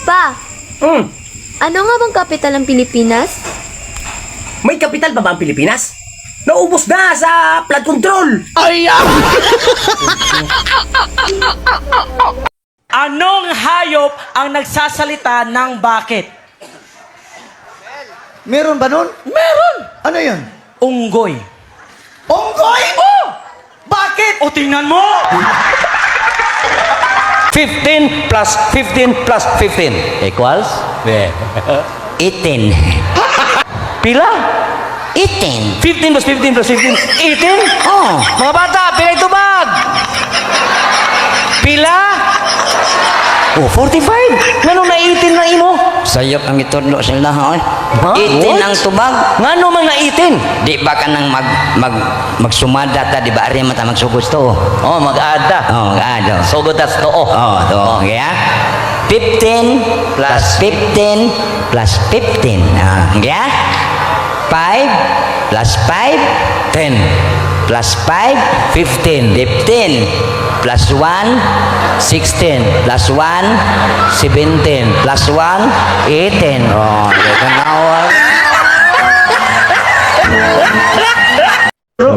Pa, Hmm, ano nga bang kapital ng Pilipinas? may kapital ba ba ang Pilipinas? Naubos na sa flood control! Anong hayop ang nagsasalita ng bakit? Meron ba nun? Meron! Ano yun? Unggoy. Onggoy! Oh! Bakit? O tingnan mo! 15 plus 15 plus 15 equals 18. Pila? 18. 15 plus 15 plus 15. 18? Oh, Mga bata, pila itubag? Pila? oh 45. Ngano na 18 na imo? Sayop ang itudlo sila ha. Ha? 18 What? ang tubag. Ngano man na 18? Di ba ka nang magsumada ta di ba ari mata magsugos to? Oh, mag-ada. Oh, ano. Sugod tas to. Oh, to. Okay ha? 15 plus 15 plus 15. Ah, okay ha? 5 plus 5 10 plus 5 15 plus 1 16 plus 1 17 plus 1 18. Oh, ganawag.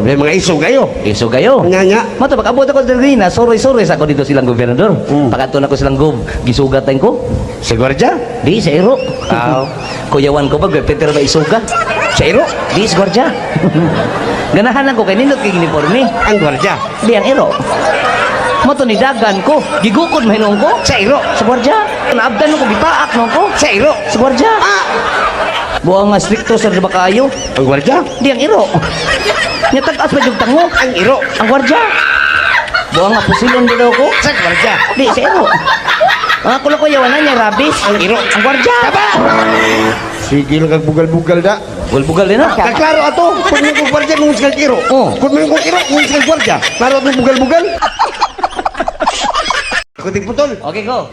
May mga iso kayo. Iso kayo. Nga. Mato pag-abot ako diri na sorry sa ako dito silang gobernador. Pagatuon ako silang gisugatan ko. Sa gwardya? Di sa iro. Kuyawan ko pag Peter ba isuga? Sa iro. Di sa gwardiya. Ganahan ko kay nindot kay uniforme. Ang gwardya? Di ang iro. Mato ni dagan ko. Gigukod mahinong ko. Sa iro? Sa gwardiya. Naabdan ko gipaak nung ko. Sa iro? Sa gwardiya. Buang nga stricto sa ba kayo? Ang gwardya? Di ang iro. Nya tag-as pa jud tango. Ang iro? Ang gwardiya. Buang nga pusilon din ko. Sa gwardya? Di sa iro. Mga kulo ko yawanan niya rabis. Ang iro? Ang gwardiya. Sige lang kag bugal-bugal da. Bulbugal din na. Kaklaro ato, kung may kong gwardya, kung sa iro. Oh. Kung may kong iro, kung sa gwardya. Klaro ato bugal-bugal. Kuting putol. Okay ko.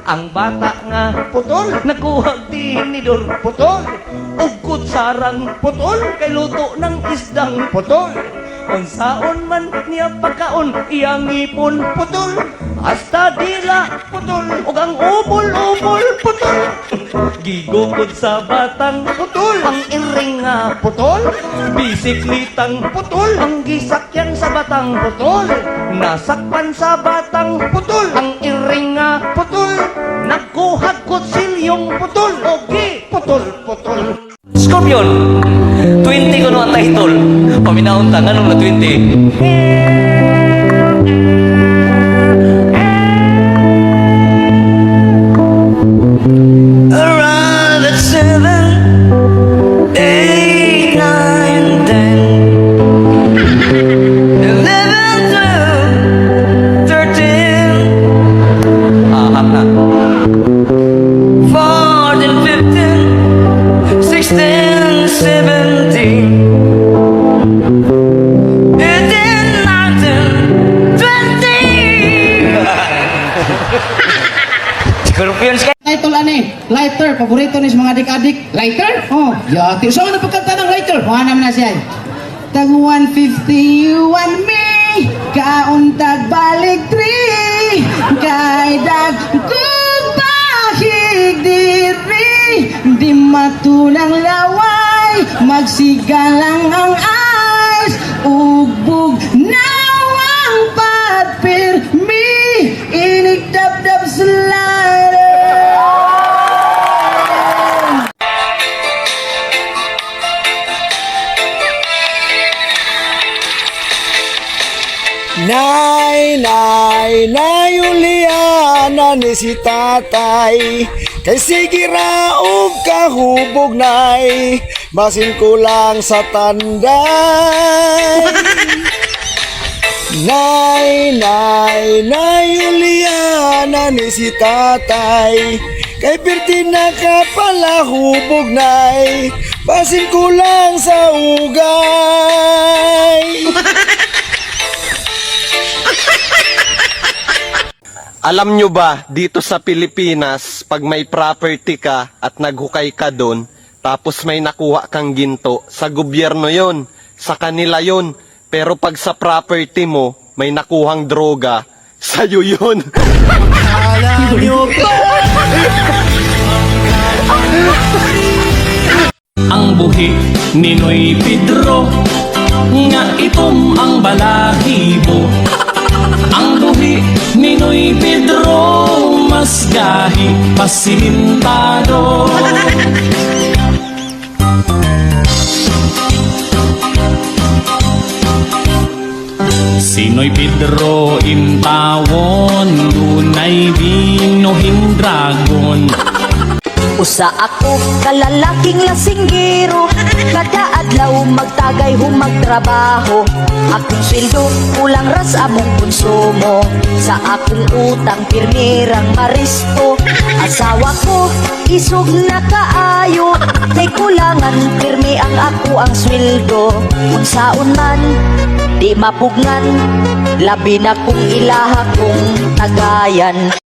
Ang bata nga Putol. nakuha tinidor Putol. ugkot sarang Putol. kay luto ng isdang Putol. unsaon man niya pagkaon iyang ipon Putol. hasta dila Putol. ug ang ubol-ubol putol gigukod sa batang Putol. ang iring nga Putol. bisiklitang Putol. ang gisakyan sa batang Putol. nasakpan sa batang Putol. ang iring nga Putol. nagkuhag kutsilyong Putol. okay Putol. Putol. Scorpion 20 ko no ang title paminaon ta anong na 20 around at 7 8 9 10 11 12 13 ahap na 14 15 16 17 18 19 20 Scorpions ka Title ani, lighter, paborito ni sa mga adik-adik. Lighter? Oh, yati. Saan na pagkanta ng lighter? Kuha naman na siya. Tag 150 you and me, kauntag balik 3, kay dag kung bahig diri, di matulang laway, magsigalang ang eyes, ugbog nawang patpirmi, inigdabdab sa lighter. Nay, Juliana ni si tatay. Kay sige raog kahubog nay, basin ko lang sa tanday. Nay, Juliana ni si tatay. Kay pirti na ka pala hubog nay, basin ko lang sa ugay. Alam nyo ba, dito sa Pilipinas, pag may property ka at naghukay ka doon, tapos may nakuha kang ginto, sa gobyerno yon, sa kanila yon. Pero pag sa property mo, may nakuhang droga, sa'yo yun. Alam nyo ba? ang buhi ni Noy Pedro, nga itom ang balahibo. Ang buhi ni Noy Pedro, mas gahi pasimintado. Si Noy Pedro intawon, dunay binuhing dragon. Usa ako kalalaking lasinggero, kada adlaw magtagay humagtrabaho. Akong sweldo kulang ras among konsumo, sa akong utang pirmirang maristo. Asawa ko isog na kaayo, kay kulangan pirmi ang ako ang sweldo. Unsaon man di mapugnan, labi na kung ilaha kong tagayan.